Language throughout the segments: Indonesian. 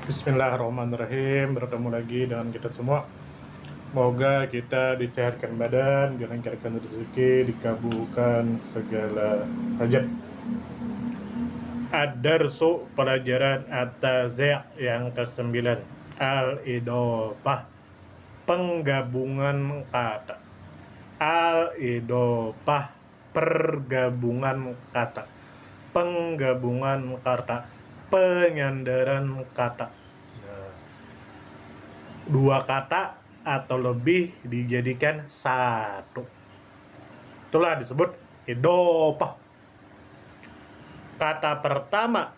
Bismillahirrahmanirrahim. Bertemu lagi dengan kita semua. Semoga kita disehatkan badan, dilancarkan rezeki, dikabulkan segala hajat. Ad-darsu pelajaran at-tazi' yang ke-9. Al-idofah, penggabungan kata. Al-idofah, pergabungan kata. Penggabungan kata, penyandaran kata. Dua kata atau lebih dijadikan satu. Itulah disebut idofah. Kata pertama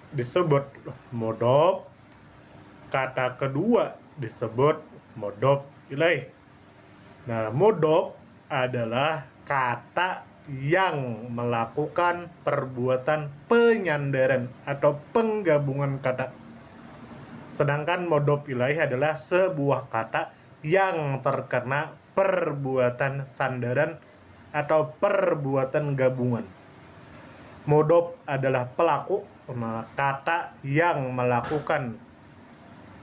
disebut mudhof, kata kedua disebut mudhof ilaih. Nah, mudhof adalah kata yang melakukan perbuatan penyandaran atau penggabungan kata. Sedangkan mudhof ilaih adalah sebuah kata yang terkena perbuatan sandaran atau perbuatan gabungan. Mudhof adalah pelaku, kata yang melakukan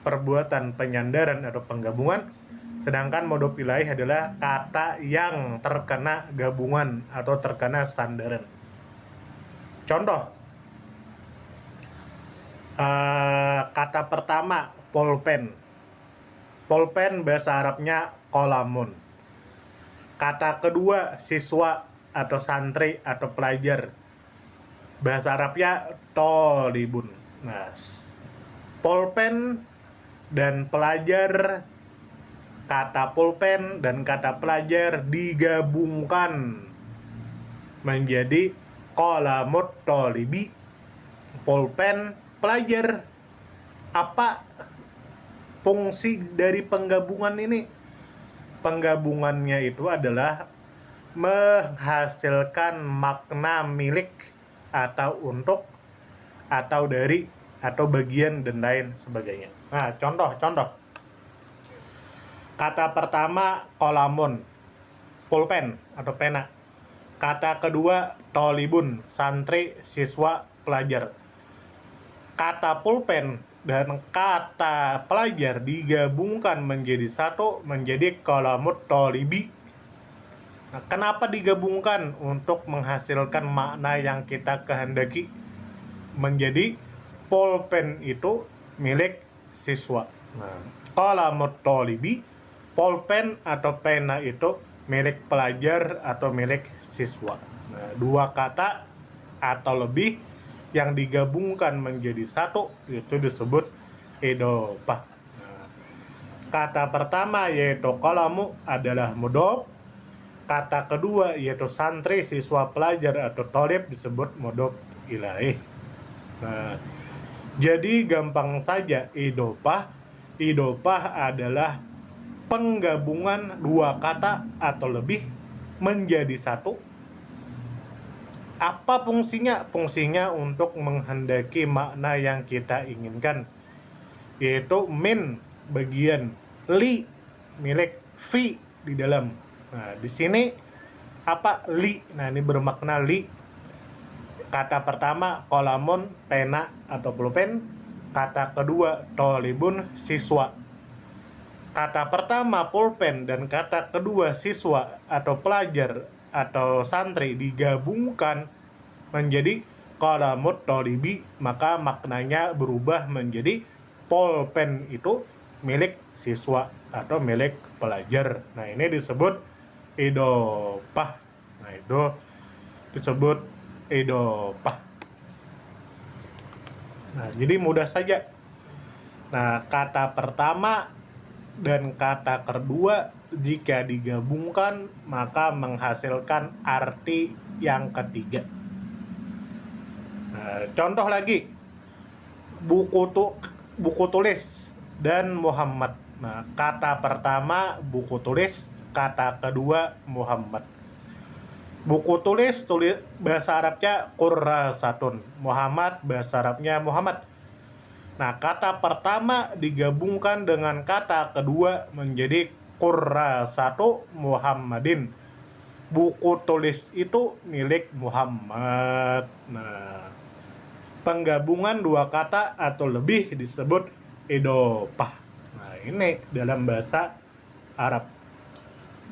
perbuatan penyandaran atau penggabungan. Sedangkan mudhof ilaih adalah kata yang terkena gabungan atau terkena sandaran. Contoh, kata pertama pulpen. Pulpen bahasa Arabnya qalamun. Kata kedua siswa atau santri atau pelajar. Bahasa Arabnya tolibun. Nah, pulpen dan pelajar, kata pulpen dan kata pelajar digabungkan menjadi qalamut tolibi, pulpen pelajar. Apa fungsi dari penggabungan ini? Penggabungannya itu adalah menghasilkan makna milik atau untuk atau dari atau bagian dan lain sebagainya. Nah, contoh. Kata pertama qalamun, pulpen atau pena. Kata kedua tolibun, santri, siswa, pelajar. Kata pulpen dan kata pelajar digabungkan menjadi satu, menjadi qalamut tolibi. Nah, kenapa digabungkan? Untuk menghasilkan makna yang kita kehendaki. Menjadi pulpen itu milik siswa. Nah, qalamut tolibi, pulpen atau pena itu milik pelajar atau milik siswa. Nah, dua kata atau lebih yang digabungkan menjadi satu itu disebut idofah. Nah, kata pertama yaitu qalamu adalah mudhof. Kata kedua yaitu santri, siswa, pelajar atau thalib disebut mudhof ilaih. Nah, jadi gampang saja idofah. Idofah adalah penggabungan dua kata atau lebih menjadi satu. Apa fungsinya? Fungsinya untuk menghendaki makna yang kita inginkan, yaitu min bagian, li milik, fi di dalam. Nah, di sini apa li? Nah, ini bermakna li. Kata pertama qalamun, pena atau pulpen. Kata kedua tolibun, siswa. Kata pertama pulpen dan kata kedua siswa atau pelajar atau santri digabungkan menjadi qalamut tolibi, maka maknanya berubah menjadi pulpen itu milik siswa atau milik pelajar. Nah, ini disebut idofah. Nah, itu disebut idofah. Nah, jadi mudah saja. Nah, kata pertama dan kata kedua jika digabungkan maka menghasilkan arti yang ketiga. Nah, contoh lagi, buku tulis dan Muhammad. Nah, kata pertama buku tulis, kata kedua Muhammad. Buku tulis bahasa Arabnya kurrasatun, Muhammad bahasa Arabnya Muhammad. Nah, kata pertama digabungkan dengan kata kedua menjadi kurrasatu Muhammadin. Buku tulis itu milik Muhammad. Nah, penggabungan dua kata atau lebih disebut idhofah. Nah, ini dalam bahasa Arab.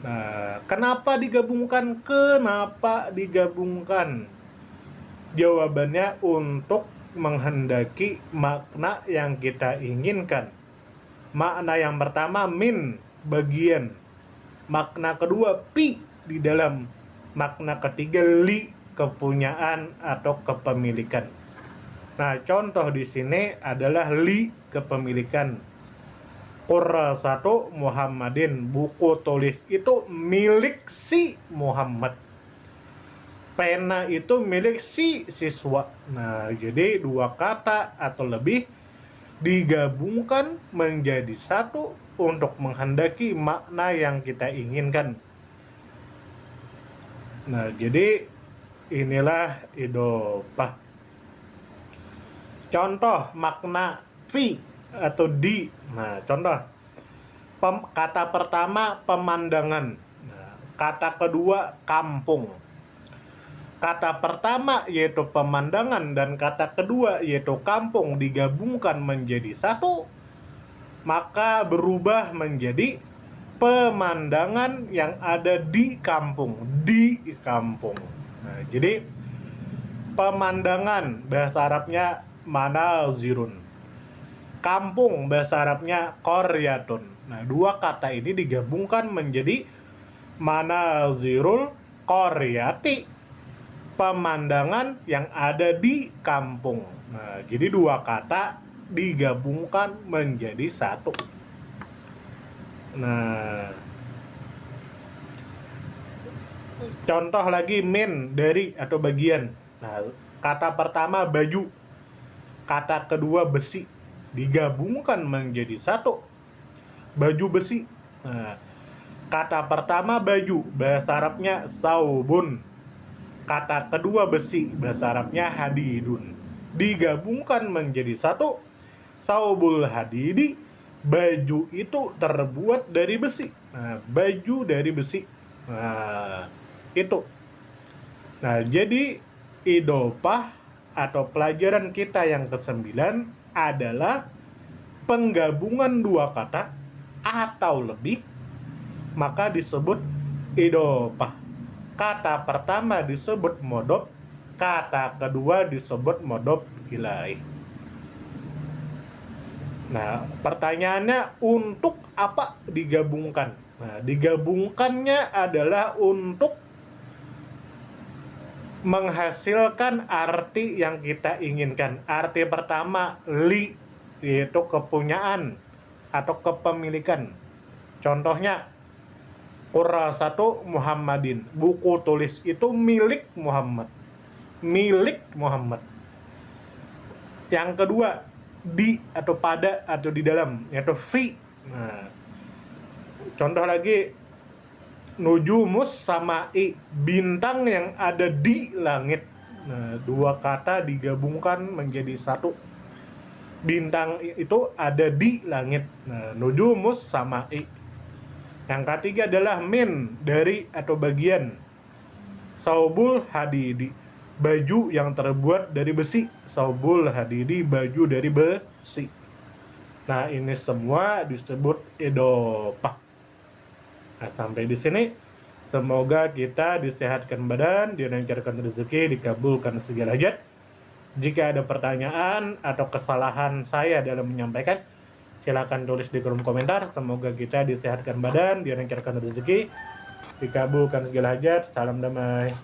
Nah, kenapa digabungkan? Kenapa digabungkan? Jawabannya untuk menghendaki makna yang kita inginkan. Makna yang pertama min, bagian. Makna kedua pi, di dalam. Makna ketiga li, kepunyaan atau kepemilikan. Nah, contoh di sini adalah li, kepemilikan. Qurrasatu Muhammadin, buku tulis itu milik si Muhammad. Pena itu milik si siswa. Nah, jadi dua kata atau lebih digabungkan menjadi satu untuk menghendaki makna yang kita inginkan. Nah, jadi inilah idhofah. Contoh makna fi atau di. Nah, contoh. Kata pertama pemandangan. Nah, kata kedua kampung. Kata pertama yaitu pemandangan dan kata kedua yaitu kampung digabungkan menjadi satu, maka berubah menjadi pemandangan yang ada di kampung. Di kampung. Nah, jadi pemandangan bahasa Arabnya manazirun. Kampung bahasa Arabnya qaryatun. Nah, dua kata ini digabungkan menjadi manazirul qaryati, pemandangan yang ada di kampung. Nah, jadi dua kata digabungkan menjadi satu. Nah, contoh lagi min, dari atau bagian. Nah, kata pertama baju, kata kedua besi, digabungkan menjadi satu. Baju besi. Nah, kata pertama baju, bahasa Arabnya saubun. Kata kedua besi, bahasa Arabnya hadidun. Digabungkan menjadi satu. Saubul hadidi, baju itu terbuat dari besi. Nah, baju dari besi. Nah, itu. Nah, jadi idhofah atau pelajaran kita yang ke-9 adalah penggabungan dua kata atau lebih, maka disebut idhofah. Kata pertama disebut modhof, kata kedua disebut modhof ilaih. Nah, pertanyaannya untuk apa digabungkan? Nah, digabungkannya adalah untuk menghasilkan arti yang kita inginkan. Arti pertama li, yaitu kepunyaan atau kepemilikan. Contohnya Qurrasatu Muhammadin, buku tulis itu milik Muhammad. Milik Muhammad. Yang kedua, di atau pada atau di dalam, yaitu fi. Nah, contoh lagi nujumus sama'i, bintang yang ada di langit. Nah, dua kata digabungkan menjadi satu. Bintang itu ada di langit. Nah, nujumus sama'i. Yang ketiga adalah min, dari atau bagian. Saubul hadidi, baju yang terbuat dari besi. Saubul hadidi, baju dari besi. Nah, ini semua disebut idhofah. Nah, sampai di sini semoga kita disehatkan badan, dilancarkan rezeki, dikabulkan segala hajat. Jika ada pertanyaan atau kesalahan saya dalam menyampaikan, silakan tulis di kolom komentar. Semoga kita disehatkan badan, dilancarkan rezeki, dikabulkan segala hajat. Salam damai.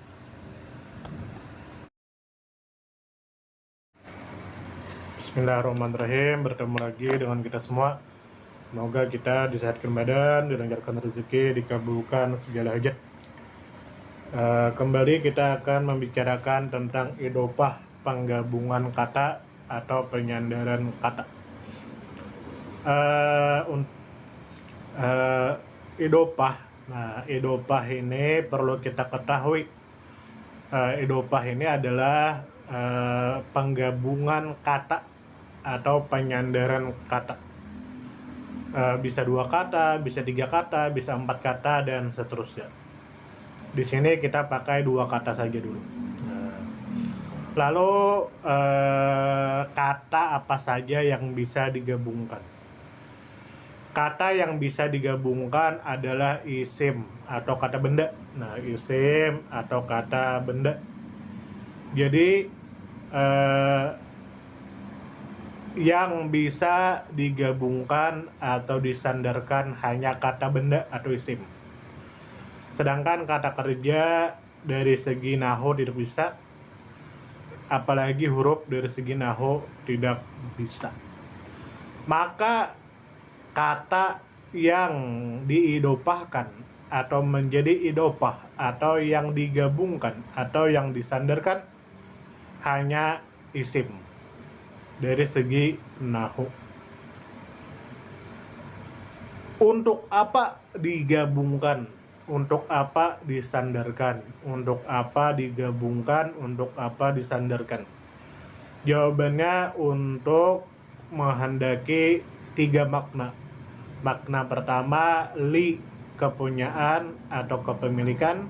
Bismillahirrahmanirrahim. Bertemu lagi dengan kita semua. Semoga kita disehatkan badan, dilancarkan rezeki, dikabulkan segala hajat. Kembali kita akan membicarakan tentang idhofah, penggabungan kata atau penyandaran kata. Idhofah. Nah, idhofah ini perlu kita ketahui. Idhofah ini adalah penggabungan kata atau penyandaran kata. Bisa dua kata, bisa tiga kata, bisa empat kata, dan seterusnya. Di sini kita pakai dua kata saja dulu. Lalu kata apa saja yang bisa digabungkan? Kata yang bisa digabungkan adalah isim atau kata benda. Nah, isim atau kata benda. Jadi yang bisa digabungkan atau disandarkan hanya kata benda atau isim. Sedangkan kata kerja dari segi nahwu tidak bisa, apalagi huruf dari segi nahwu tidak bisa. Maka kata yang diidopahkan atau menjadi idopah atau yang digabungkan atau yang disandarkan hanya isim dari segi nahwu. Untuk apa digabungkan? Untuk apa disandarkan? Untuk apa digabungkan? Untuk apa disandarkan? Jawabannya untuk menghendaki 3 makna. Makna pertama, li, kepunyaan atau kepemilikan.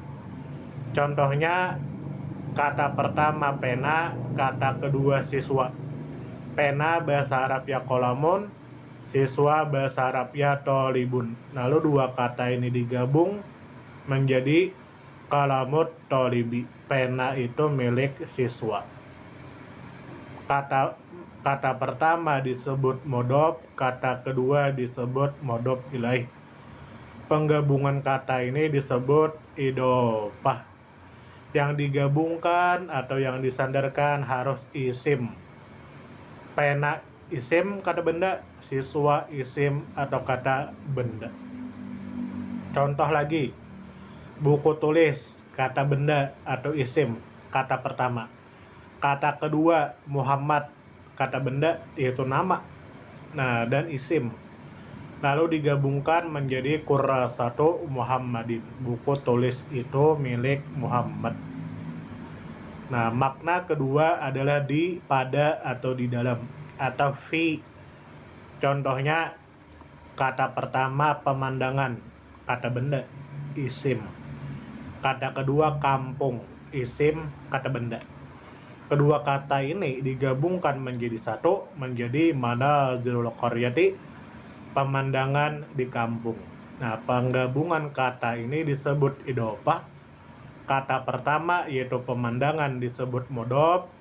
Contohnya, kata pertama pena, kata kedua siswa. Pena bahasa Arab ya kolamun, siswa bahasa Arab ya tolibun. Lalu dua kata ini digabung menjadi kalamut tolibi. Pena itu milik siswa. Kata pertama disebut modop, kata kedua disebut modop ilaih. Penggabungan kata ini disebut idopah. Yang digabungkan atau yang disandarkan harus isim. Pena isim kata benda, siswa isim atau kata benda. Contoh lagi, buku tulis kata benda atau isim, kata pertama. Kata kedua, Muhammad, kata benda, yaitu nama. Nah, dan isim. Lalu digabungkan menjadi Qurrasatu Muhammadin. Buku tulis itu milik Muhammad. Nah, makna kedua adalah di, pada, atau di dalam. Atau fi. Contohnya, kata pertama pemandangan, kata benda, isim. Kata kedua kampung, isim, kata benda. Kedua kata ini digabungkan menjadi satu, menjadi manazilul qaryati, pemandangan di kampung. Nah, penggabungan kata ini disebut idopah. Kata pertama yaitu pemandangan disebut modop.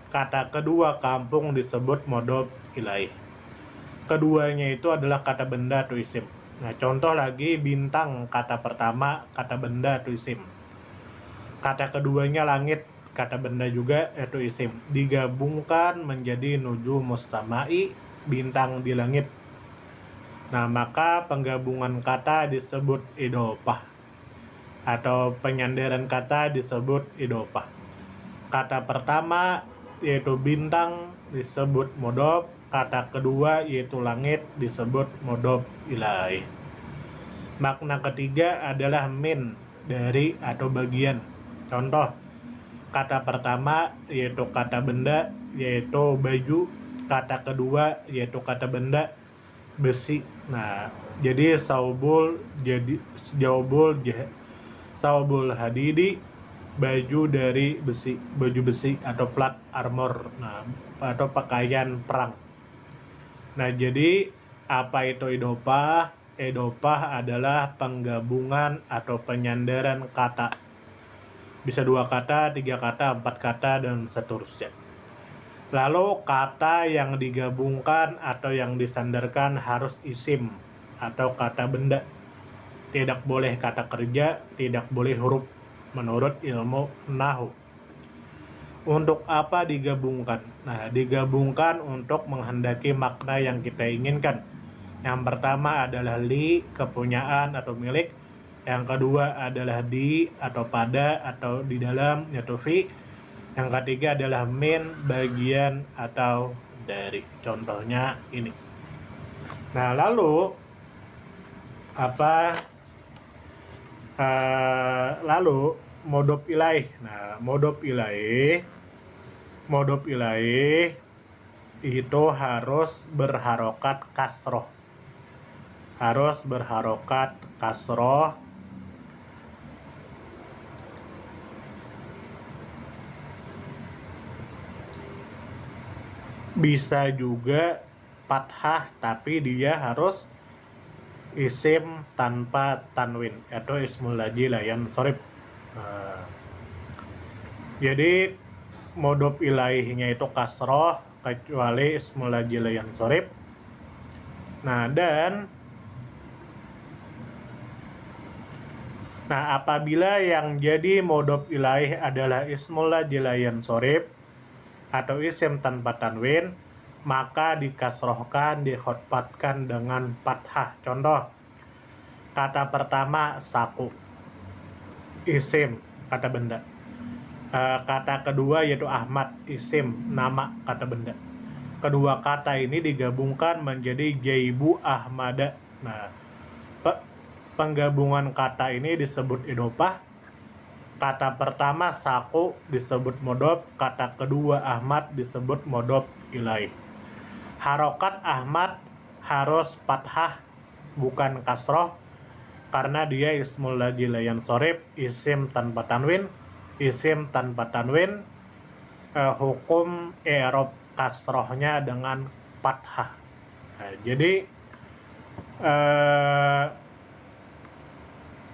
Kata kedua kampung disebut modop ilaih. Keduanya itu adalah kata benda atau isim. Nah, contoh lagi, bintang kata pertama, kata benda atau isim. Kata keduanya langit, kata benda juga yaitu isim. Digabungkan menjadi nujumus samai, bintang di langit. Nah, maka penggabungan kata disebut idopah atau penyandaran kata disebut idopah. Kata pertama yaitu bintang disebut modop, kata kedua yaitu langit disebut modop ilaih. Makna ketiga adalah min, dari atau bagian. Contoh, kata pertama yaitu kata benda yaitu baju, kata kedua yaitu kata benda besi. Nah, jadi saubul hadidi, baju dari besi, baju besi atau plat armor. Nah, atau pakaian perang. Nah, jadi apa itu idopah? Idopah adalah penggabungan atau penyandaran kata. Bisa 2 kata, 3 kata, 4 kata, dan seterusnya. Lalu kata yang digabungkan atau yang disandarkan harus isim atau kata benda. Tidak boleh kata kerja, tidak boleh huruf menurut ilmu nahwu. Untuk apa digabungkan? Nah, digabungkan untuk menghendaki makna yang kita inginkan. Yang pertama adalah li, kepunyaan atau milik. Yang kedua adalah di atau pada atau di dalam, yaitu fi. Yang ketiga adalah min, bagian atau dari. Contohnya ini. Nah, lalu modop ilaih. Nah, modop ilaih itu harus berharokat kasroh. Harus berharokat kasroh. Bisa juga fathah tapi dia harus isim tanpa tanwin atau ismul ladzi la yansharif. Jadi modhof ilaihnya itu kasroh kecuali ismul ladzi la yansharif. Nah, apabila yang jadi modhof ilaih adalah ismul ladzi la yansharif atau isim tanpa tanwin, maka dikasrohkan, dikhotfatkan dengan fathah. Contoh, kata pertama saku, isim, kata benda. Kata kedua yaitu Ahmad, isim, nama, kata benda. Kedua kata ini digabungkan menjadi jaibu Ahmada. Nah, penggabungan kata ini disebut idhofah. Kata pertama saku disebut modhof, kata kedua Ahmad disebut modhof ilaih. Harokat Ahmad harus fathah bukan kasroh karena dia ismul ladzi la yansharif, isim tanpa tanwin. Isim tanpa tanwin hukum i'rab kasrohnya dengan fathah. Nah, jadi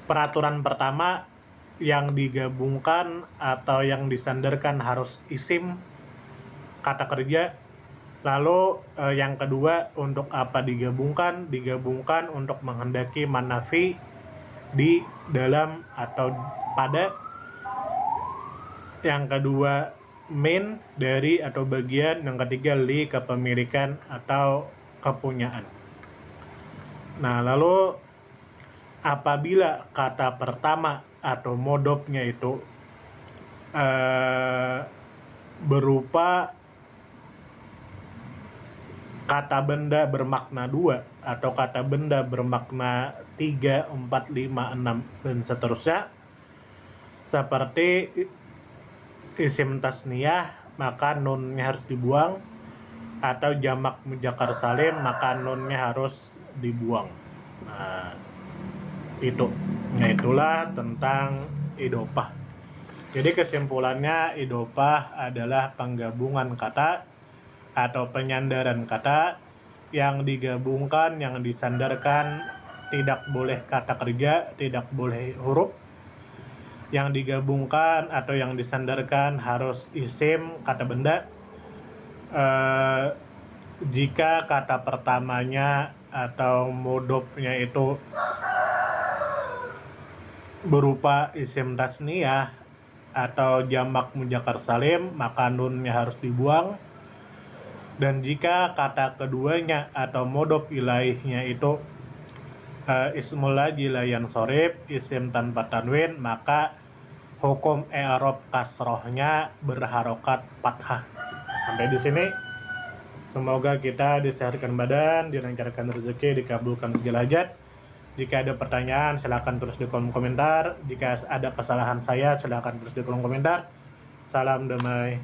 peraturan pertama yang digabungkan atau yang disandarkan harus isim, kata kerja. Lalu yang kedua, untuk apa digabungkan? Digabungkan untuk menghendaki manafi di dalam atau pada. Yang kedua, min dari atau bagian. Yang ketiga, li kepemilikan atau kepunyaan. Nah, lalu apabila kata pertama atau modhofnya itu berupa kata benda bermakna 2 atau kata benda bermakna 3, 4, 5, 6 dan seterusnya, seperti isim tasniyah maka nunnya harus dibuang, atau jamak mudzakkar salim maka nunnya harus dibuang. Nah, itulah tentang idhofah. Jadi kesimpulannya, idhofah adalah penggabungan kata atau penyandaran kata yang digabungkan, yang disandarkan, tidak boleh kata kerja, tidak boleh huruf. Yang digabungkan atau yang disandarkan harus isim, kata benda. Jika kata pertamanya atau modhofnya itu berupa isim tasniyah atau jamak mudzakkar salim, maka nunnya harus dibuang. Dan jika kata keduanya atau modhof ilaihnya itu ismul ladzi la yansharif, isim tanpa tanwin, maka hukum i'rab kasrohnya berharokat fathah. Sampai di sini. Semoga kita disehatkan badan, dilancarkan rezeki, dikabulkan segala hajat. Jika ada pertanyaan, silakan tulis di kolom komentar. Jika ada kesalahan saya, silakan tulis di kolom komentar. Salam damai.